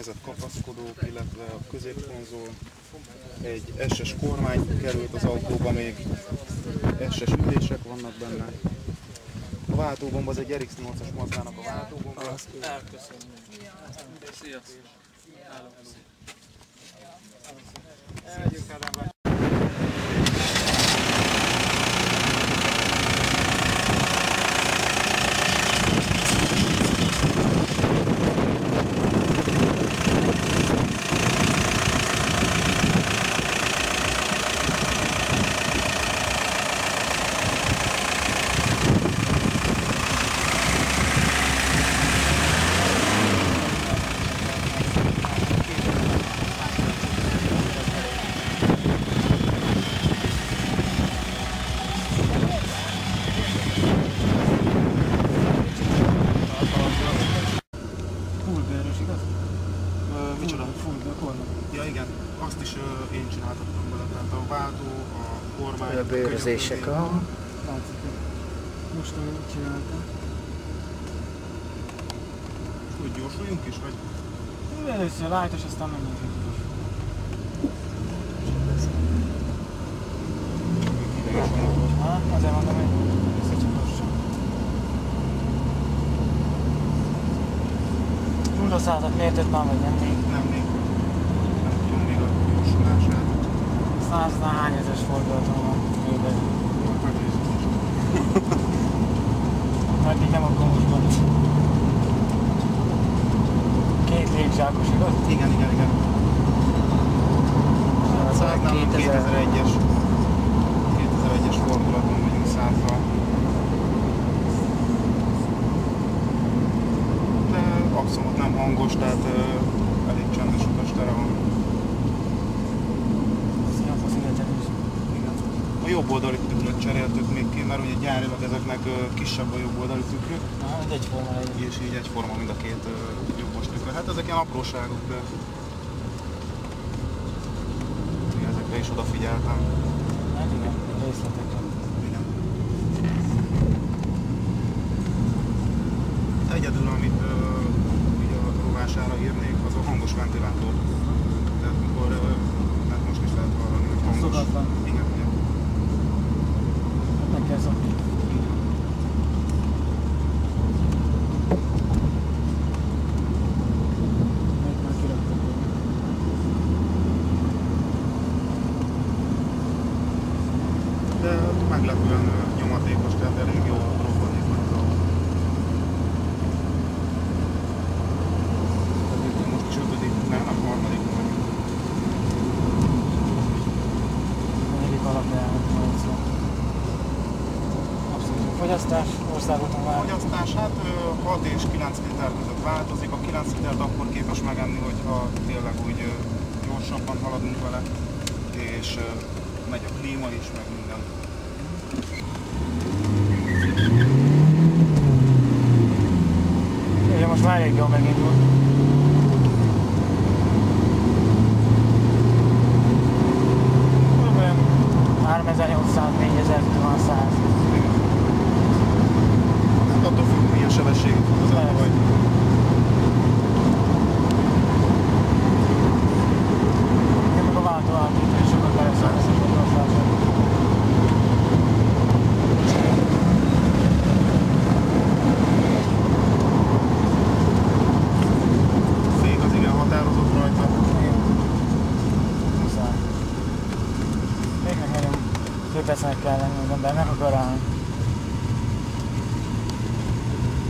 úgynevezett kapaszkodók, illetve a középkonzol, egy SS kormány került az autóba, még SS ülések vannak benne. A váltógomb az egy RX-8-as Mazdának a váltógomba. Elköszönöm. Szia! Én csináltattam vele, tehát a váltó, a kormány, a bőrözések, aha. Most úgy csináltam. És úgy gyorsuljunk is, vagy? Először lájtos, aztán menjünk gyors. Azért mondom, hogy először csak gyorsan. 0-100-at mértett már, vagy nem még? Nem még. Nem tudom még a gyorsulását. 100-nál hány ezres fordulaton van körülbelül? Hát nézzük most. Addig nem akarom most mondani. 2 légzsákos, igaz? Igen. Az a 2001-es fordulaton vagyunk 100-ral. De abszolút nem hangos, tehát elég csendes utastere van. A jobb oldali tükröt cseréltük még ki, mert ugye gyárilag ezeknek kisebb a jobb oldali tükrük. Egyforma legyen. És így egyforma mind a két jobbos tükör. Hát ezek ilyen apróságok, de ezekre is odafigyeltem. Hát igen, részletekre. Igen. Egyedül, amit így a rovására írnék, az a hangos ventilátor. Tehát mikor, hát most is lehet hallani, hogy hangos. Szokatlan. Igen. Nem kell szokni. De meglepően nyomatékos, tehát elég jó robbanni van az autó. Most is 5. nem 3. vagyunk. Negyedik alapjárat van szó. Abszolút. Fogyasztás országúton vár. Fogyasztás, hát 6 és 9 liter között változik. A 9 litert akkor képes megenni, hogyha tényleg úgy gyorsabban haladunk vele, és megy a klíma is, meg minden. Ugye most már elég jól megindult. Kb. 3800-4000 van 100. Hát attól függ, milyen sebességű futózatban vagy. Én meg a váltó átítő is sokat beleszállt a gyorsulásra. Fék az igen határozott rajta. Muszáj. Végnek nagyon képesznek kell lenni az ember, meg akar állni.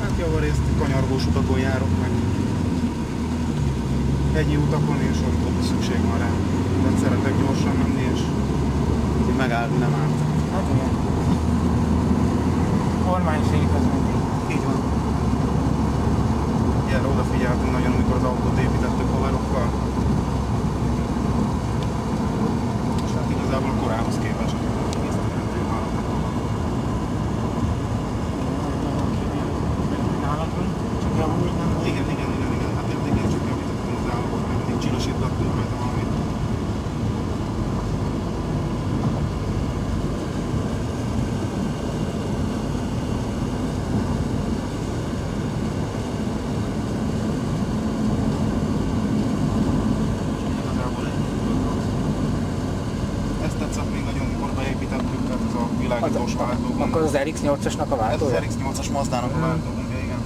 Hát javarészt kanyargós utakon járok meg. Hegyi utakon, és ott szükség van rá. Tehát szeretek gyorsan menni, és megállni nem áll. Hát igen. Kormányfék az mindig. Így van. Erre odafigyeltünk nagyon, amikor az autót építettük haverokkal. És hát igazából a korához képest észrevehető már. Nálatunk, csak javul, nem? Igen. Hát eddig én csak javítottam az állagot, meg mindig csillasítottunk rajta valamit. akkor az RX-8-asnak a Ez az váltója? RX-8-as Mazdának a váltógépje, igen.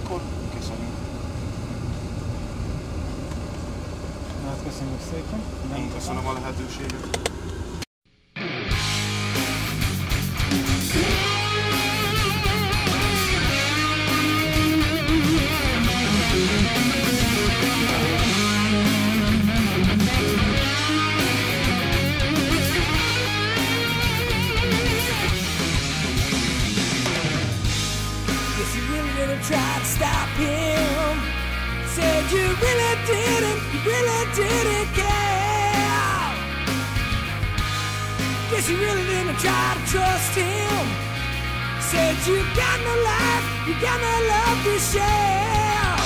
Akkor köszönjük. Hát köszönjük szépen. Én köszönöm a lehetőséget. Tried to stop him. Said you really didn't care. Guess you really didn't try to trust him. Said you got no life, you got no love to share.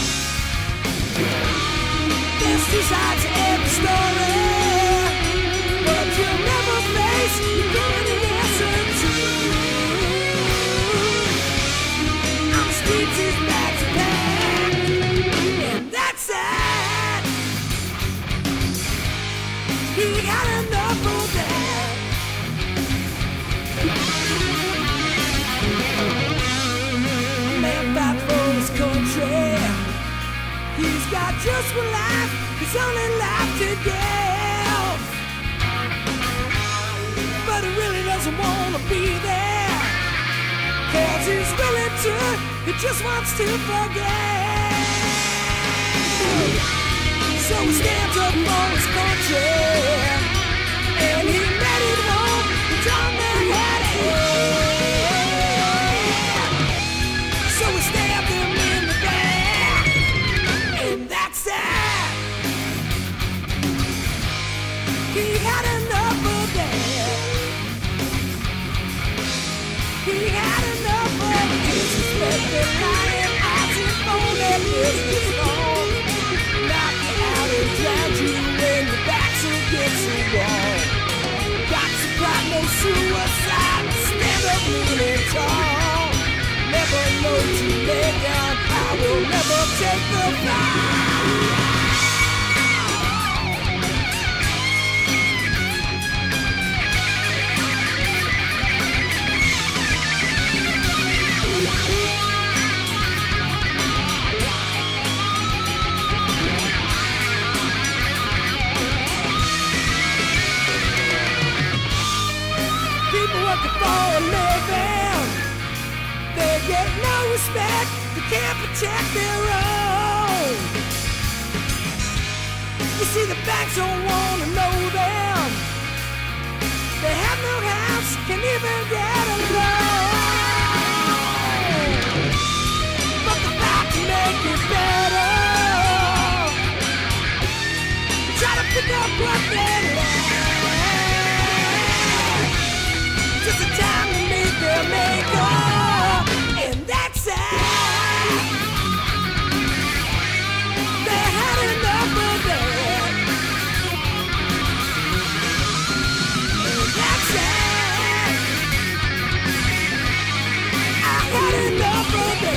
There's two sides to every story, but you'll never face your good answer to. Streets is back to back, and that's sad. He had enough of that. Man fight for his country. He's got just one life, his only life to give. But he really doesn't want to be there, 'cause he's willing to. He just wants to forget. So he stands up for his country, and he made it home. He's on the head. So we stabbed him in the back, and that's sad. He had enough of that. He had enough of this. They're lying eyes and phone and business on. Knock you out and drag you when your back's against the wall. Got to plot no suicide, stand up leaning tall. Never know to lay down, I will never take the fight. Working for a living, they get no respect, they can't protect their own. You see, the banks don't want to know them. They have no house, can't even get a loan. But they're about to make it better. They try to pick up what they left. Just a time to meet their maker, and that's sad. They had enough of that, and that's sad. I had enough of that.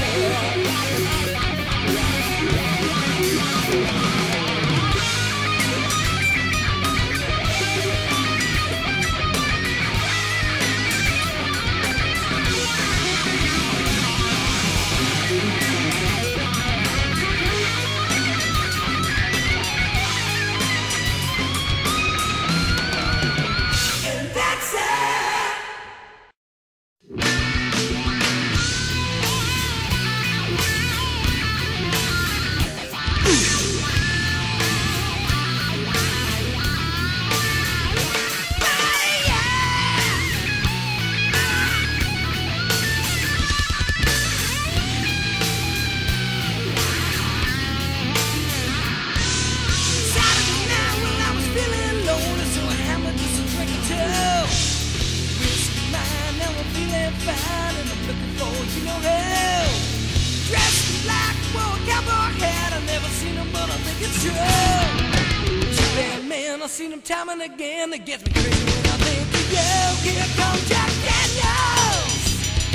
Seen him time and again, it gets me crazy when I think of you. Here comes Jack Daniels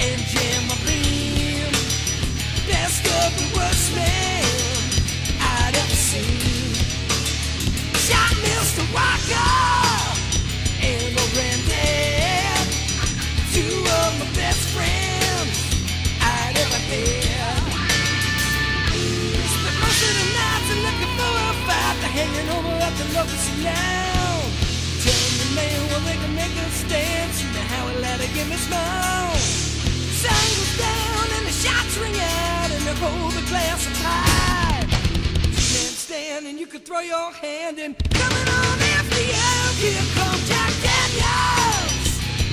and Jim Beam, best of the worst man I'd ever seen. Shot Mr. Walker. focusing now. Tell me, man, well, they can make us dance. You know how it let her give me small. Sun goes down and the shots ring out, and they hold the glass of tide. You can't stand and you could throw your hand in. Coming on after you, here comes Jack Daniels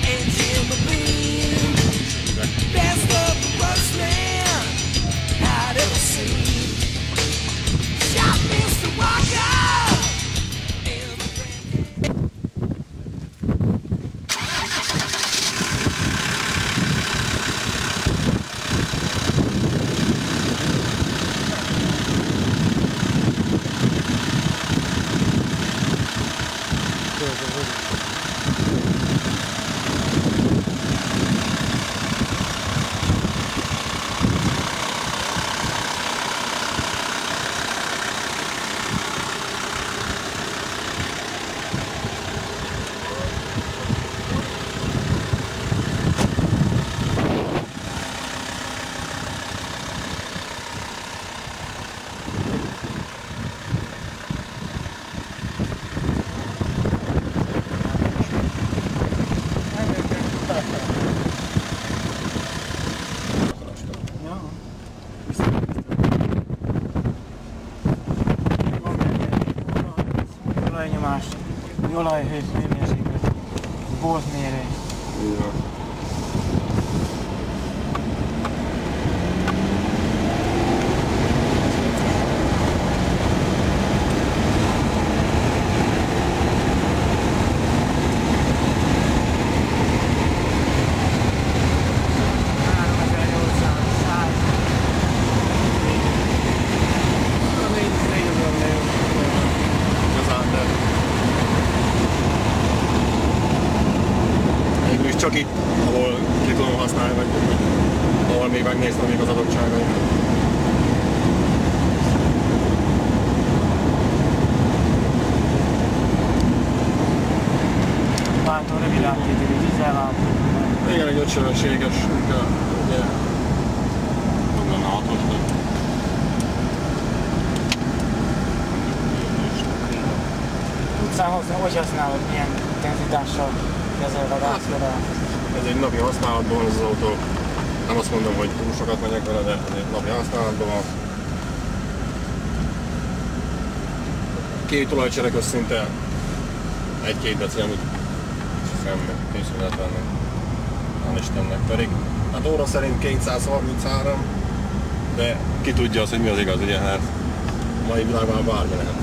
and Jim McLean. Best of the worst man I'd ever seen. Shot Mr. Walker. Olajnyomás, olajhőmérséklet, boltmérés. Csak itt, ahol ki tudom használni, vagy ahol még megnéztem még az adottságait. Váltóra világítélő dízellámpú. Igen, egy 5-sörösséges, ugye nem lenne 6-os, de... Tudsz hozni, hogy használod, milyen intenzitással kezeled a gázpedált? Ez egy napi használatban van ez az autó. Nem azt mondom, hogy túl sokat megyek vele, de ez egy napi használatban van. Két olajcsere közt szinte 1-2 deci, amit hiszem készül lehet venni. Hál' Istennek pedig. Hát óra szerint 233, de ki tudja azt, hogy mi az igaz, ugye, hát a mai világban bármi lehet.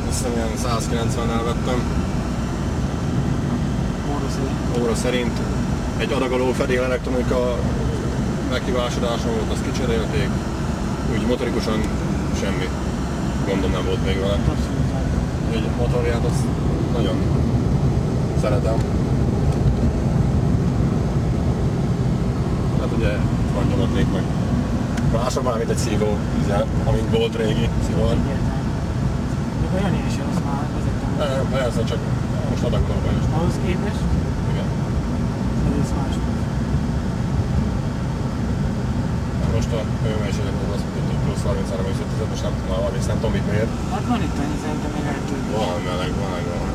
Azt hiszem ilyen 190-nel vettem. Óra szerint egy adagoló fedél elektronika meghívásodáson volt, azt kicserélték, úgy motorikusan semmi gondom nem volt még vele. Egy motorját azt nagyon szeretem. Hát ugye van nyomatnék meg. Mások már, mint egy szívó, amint volt régi szívó. De olyan is az már vezettem. Persze, csak most adagolóban is. Ahhoz képest? Igen. Ez más. Most a hőmérsékletet azt mondja, hogy plusz 33,5, most nem tudom, nem tudom mit miért. Hát van itt annyi, szerintem még eltűnt. Van meleg, van.